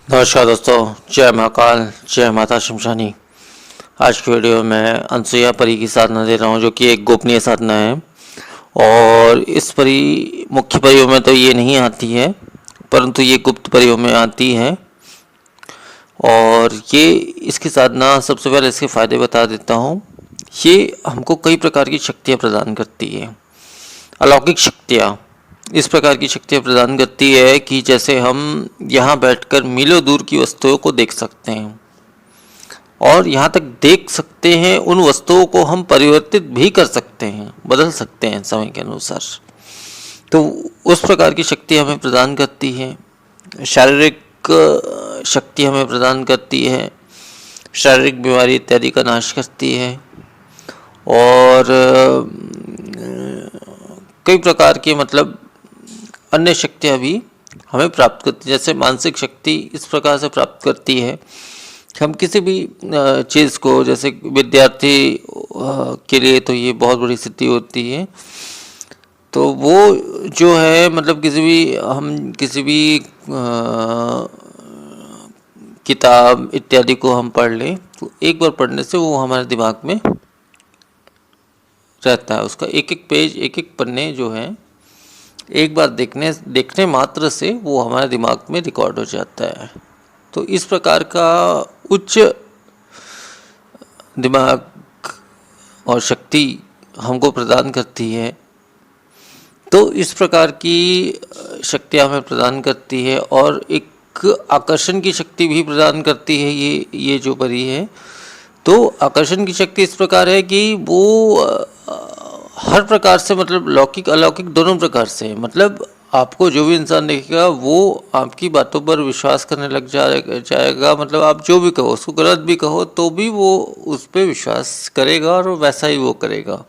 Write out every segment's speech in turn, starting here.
नमस्कार दोस्तों, जय महाकाल, जय माता शमशानी। आज की वीडियो में अनसुईया परी की साधना दे रहा हूँ, जो कि एक गोपनीय साधना है। और इस परी मुख्य परियों में तो ये नहीं आती है, परंतु ये गुप्त परियों में आती है। और ये इसकी साधना, सबसे पहले इसके फायदे बता देता हूँ। ये हमको कई प्रकार की शक्तियाँ प्रदान करती है, अलौकिक शक्तियाँ। इस प्रकार की शक्तियाँ प्रदान करती है कि जैसे हम यहाँ बैठकर मीलों दूर की वस्तुओं को देख सकते हैं, और यहाँ तक देख सकते हैं, उन वस्तुओं को हम परिवर्तित भी कर सकते हैं, बदल सकते हैं समय के अनुसार। तो उस प्रकार की शक्ति हमें प्रदान करती है। शारीरिक शक्ति हमें प्रदान करती है, शारीरिक बीमारी इत्यादि का नाश करती है। और कई प्रकार के अन्य शक्तियाँ भी हमें प्राप्त करती है। जैसे मानसिक शक्ति इस प्रकार से प्राप्त करती है कि हम किसी भी चीज़ को, जैसे विद्यार्थी के लिए तो ये बहुत बड़ी सिद्धि होती है। तो वो जो है किसी भी किताब इत्यादि को हम पढ़ लें, तो एक बार पढ़ने से वो हमारे दिमाग में रहता है। उसका एक एक पेज, एक एक पन्ने जो है, एक बार देखने मात्र से वो हमारे दिमाग में रिकॉर्ड हो जाता है। तो इस प्रकार का उच्च दिमाग और शक्ति हमको प्रदान करती है। तो इस प्रकार की शक्तियाँ हमें प्रदान करती है, और एक आकर्षण की शक्ति भी प्रदान करती है ये जो परी है। तो आकर्षण की शक्ति इस प्रकार है कि वो हर प्रकार से, लौकिक अलौकिक दोनों प्रकार से, आपको जो भी इंसान देखेगा वो आपकी बातों पर विश्वास करने लग जाएगा। आप जो भी कहो, उसको गलत भी कहो तो भी वो उस पर विश्वास करेगा और वैसा ही वो करेगा।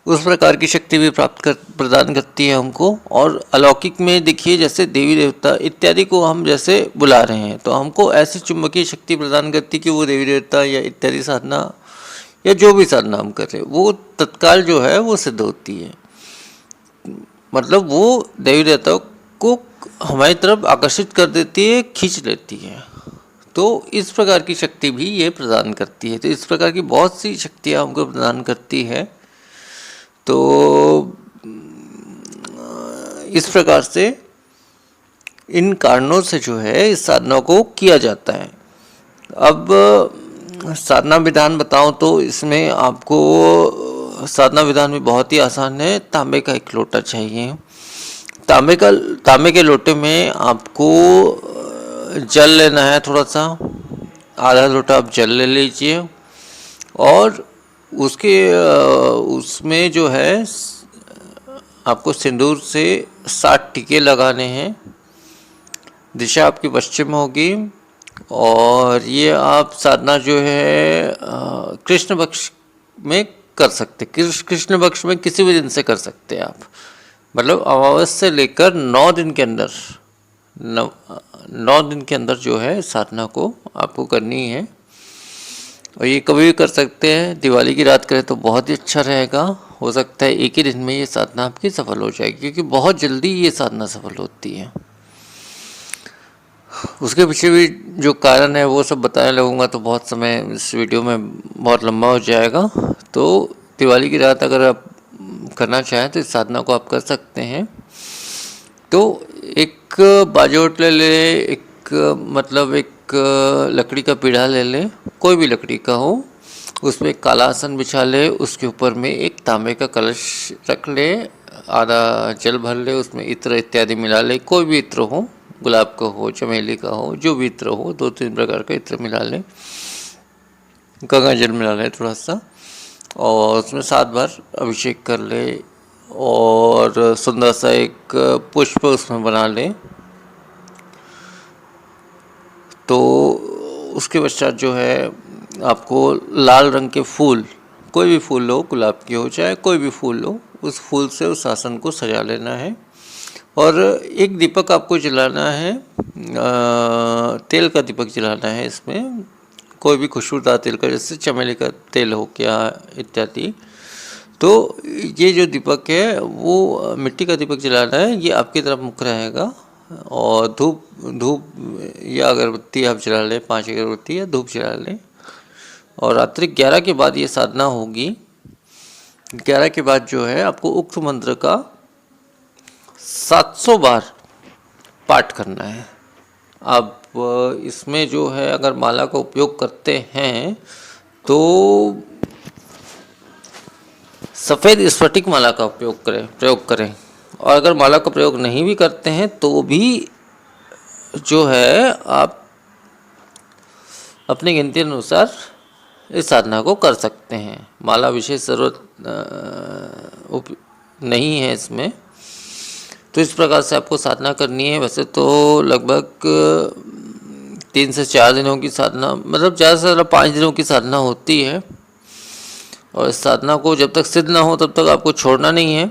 उस प्रकार की शक्ति भी प्रदान करती है हमको। और अलौकिक में देखिए, जैसे देवी देवता इत्यादि को हम जैसे बुला रहे हैं, तो हमको ऐसी चुंबकीय शक्ति प्रदान करती है कि वो देवी देवता या इत्यादि साधना या जो भी साधना हम कर रहे हैं, वो तत्काल जो है वो सिद्ध होती है। वो देवी देवताओं को हमारी तरफ आकर्षित कर देती है, खींच लेती है। तो इस प्रकार की शक्ति भी ये प्रदान करती है। तो इस प्रकार की बहुत सी शक्तियाँ हमको प्रदान करती है। तो इस प्रकार से इन कारणों से जो है इस साधना को किया जाता है। अब साधना विधान बताऊं तो इसमें आपको साधना विधान भी बहुत ही आसान है। तांबे का एक लोटा चाहिए। तांबे के लोटे में आपको जल लेना है, थोड़ा सा, आधा लोटा आप जल ले लीजिए। और उसमें जो है आपको सिंदूर से 7 टीके लगाने हैं। दिशा आपकी पश्चिम होगी। और ये आप साधना जो है कृष्ण पक्ष में कर सकते। कृष्ण पक्ष में किसी भी दिन से कर सकते हैं आप। अमावस्या से लेकर 9 दिन के अंदर, 9 दिन के अंदर जो है साधना को आपको करनी है। और ये कभी भी कर सकते हैं। दिवाली की रात करें तो बहुत ही अच्छा रहेगा। हो सकता है एक ही दिन में ये साधना आपकी सफल हो जाएगी, क्योंकि बहुत जल्दी ये साधना सफल होती है। उसके पीछे भी जो कारण है वो सब बताने लगूंगा तो बहुत समय इस वीडियो में बहुत लंबा हो जाएगा। तो दिवाली की रात अगर आप करना चाहें तो इस साधना को आप कर सकते हैं। तो एक बाजोट ले ले, एक लकड़ी का पीढ़ा ले ले, कोई भी लकड़ी का हो। उसमें एक काला आसन बिछा ले, उसके ऊपर में एक तांबे का कलश रख ले, आधा जल भर ले, उसमें इत्र इत्यादि मिला ले। कोई भी इत्र हो, गुलाब का हो, चमेली का हो, जो भी इत्र हो, 2-3 प्रकार का इत्र मिला ले, गंगा जल मिला ले थोड़ा सा, और उसमें 7 बार अभिषेक कर ले। और सुंदर सा एक पुष्प उसमें बना ले। तो उसके पश्चात जो है आपको लाल रंग के फूल, कोई भी फूल लो, गुलाब की हो चाहे कोई भी फूल लो, उस फूल से उस आसन को सजा लेना है। और एक दीपक आपको जलाना है, तेल का दीपक जलाना है। इसमें कोई भी खुशबूदार तेल का, जैसे चमेली का तेल हो गया इत्यादि। तो ये जो दीपक है वो मिट्टी का दीपक जलाना है। ये आपकी तरफ मुख रहेगा और धूप या अगरबत्ती आप जला लें, 5 अगरबत्ती या धूप जला लें। और रात्रि 11 के बाद ये साधना होगी। 11 के बाद जो है आपको उक्त मंत्र का 700 बार पाठ करना है। अब इसमें जो है अगर माला का उपयोग करते हैं तो सफ़ेद स्फटिक माला का प्रयोग करें। और अगर माला का प्रयोग नहीं भी करते हैं तो भी जो है आप अपनी गिनती अनुसार इस साधना को कर सकते हैं। माला विशेष ज़रूरत नहीं है इसमें। तो इस प्रकार से आपको साधना करनी है। वैसे तो लगभग 3 से 4 दिनों की साधना, मतलब ज़्यादा से ज़्यादा 5 दिनों की साधना होती है। और इस साधना को जब तक सिद्ध ना हो तब तक आपको छोड़ना नहीं है,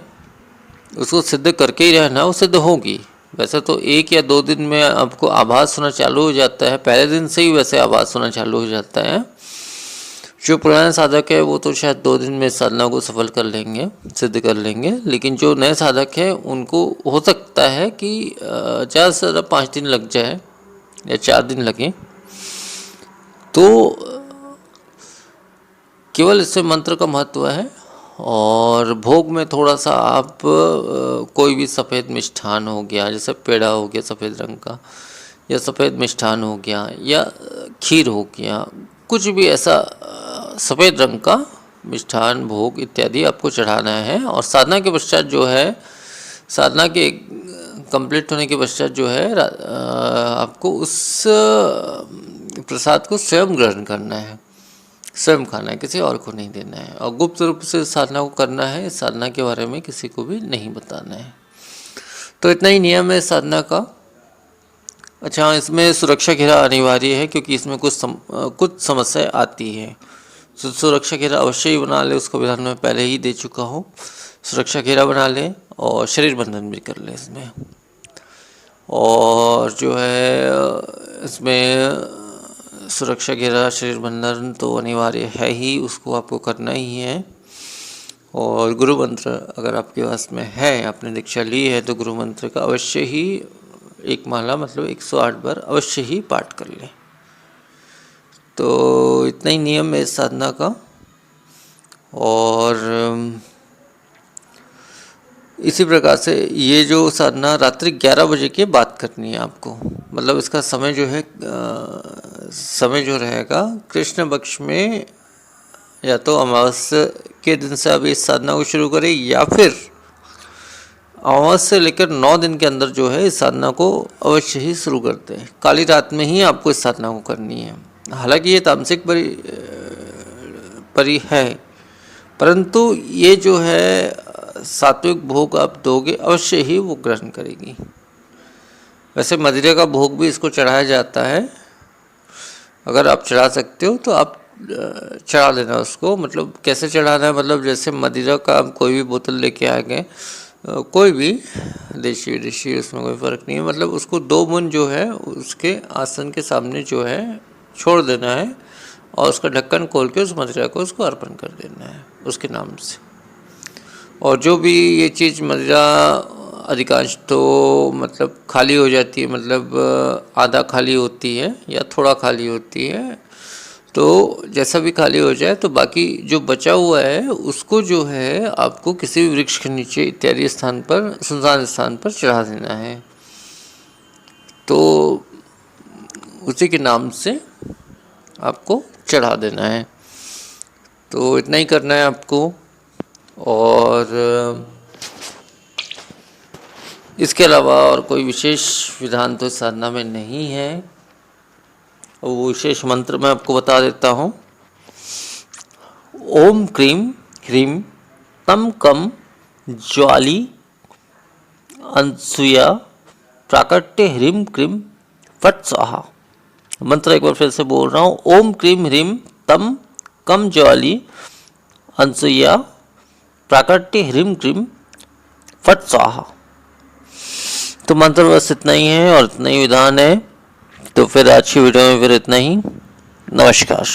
उसको सिद्ध करके ही रहना, वो सिद्ध होगी। वैसे तो 1 या 2 दिन में आपको आभास होना चालू हो जाता है, पहले दिन से ही वैसे आभास होना चालू हो जाता है। जो पुराने साधक है वो तो शायद 2 दिन में साधना को सफल कर लेंगे, सिद्ध कर लेंगे। लेकिन जो नए साधक हैं उनको हो सकता है कि ज़्यादा से ज़्यादा 5 दिन लग जाए या 4 दिन लगे। तो केवल इससे मंत्र का महत्व है। और भोग में थोड़ा सा आप कोई भी सफ़ेद मिष्ठान हो गया, जैसे पेड़ा हो गया सफ़ेद रंग का, या सफ़ेद मिष्ठान हो गया, या खीर हो गया, कुछ भी ऐसा सफ़ेद रंग का मिष्ठान भोग इत्यादि आपको चढ़ाना है। और साधना के पश्चात जो है, साधना के कंप्लीट होने के पश्चात जो है आपको उस प्रसाद को स्वयं ग्रहण करना है, स्वयं खाना है, किसी और को नहीं देना है। और गुप्त रूप से साधना को करना है, इस साधना के बारे में किसी को भी नहीं बताना है। तो इतना ही नियम है साधना का। अच्छा, इसमें सुरक्षा घेरा अनिवार्य है क्योंकि इसमें कुछ समस्या आती है। सुरक्षा घेरा अवश्य ही बना ले, उसको विधान में पहले ही दे चुका हूँ। सुरक्षा घेरा बना लें और शरीर बंधन भी कर लें इसमें। और जो है इसमें सुरक्षा घेरा शरीर बंधन तो अनिवार्य है ही, उसको आपको करना ही है। और गुरु मंत्र अगर आपके पास में है, आपने दीक्षा ली है, तो गुरु मंत्र का अवश्य ही एक माला मतलब 108 बार अवश्य ही पाठ कर लें। तो इतना ही नियम है इस साधना का। और इसी प्रकार से ये जो साधना रात्रि 11 बजे के बाद करनी है आपको। मतलब इसका समय जो है समय जो रहेगा कृष्ण पक्ष में, या तो अमावस्या के दिन से आप इस साधना को शुरू करें, या फिर अमावस्या से लेकर 9 दिन के अंदर जो है इस साधना को अवश्य ही शुरू करते हैं। काली रात में ही आपको इस साधना को करनी है। हालांकि ये तामसिक परी है, परंतु ये जो है सात्विक भोग आप दोगे अवश्य ही वो ग्रहण करेगी। वैसे मदिरा का भोग भी इसको चढ़ाया जाता है, अगर आप चढ़ा सकते हो तो आप चढ़ा देना उसको। मतलब कैसे चढ़ाना है, मतलब जैसे मदिरा का आप कोई भी बोतल लेके आ गए, कोई भी देशी विदेशी उसमें कोई फ़र्क नहीं है, मतलब उसको 2 बूंद जो है उसके आसन के सामने जो है छोड़ देना है और उसका ढक्कन खोल के उस मदिरा को उसको अर्पण कर देना है उसके नाम से। और जो भी ये चीज़ मदिरा अधिकांश तो मतलब खाली हो जाती है, मतलब आधा खाली होती है या थोड़ा खाली होती है। तो जैसा भी खाली हो जाए तो बाकी जो बचा हुआ है उसको जो है आपको किसी भी वृक्ष के नीचे इत्यादि स्थान पर, सुनसान स्थान पर चढ़ा देना है। तो उसी के नाम से आपको चढ़ा देना है। तो इतना ही करना है आपको। और इसके अलावा और कोई विशेष विधान तो साधना में नहीं है। वो विशेष मंत्र मैं आपको बता देता हूँ। ओम क्रीम ह्रीम तम कम ज्वाली अनसुया प्राकट्य ह्रीम क्रीम फट स्वाहा। मंत्र एक बार फिर से बोल रहा हूँ। ओम क्रीम ह्रीम तम कम ज्वाली अनसुया प्राकट्य ह्रीम क्रीम फट स्वाहा। तो मंत्र बस इतना ही है और इतना ही विधान है। तो फिर आज की वीडियो में फिर इतना ही। नमस्कार।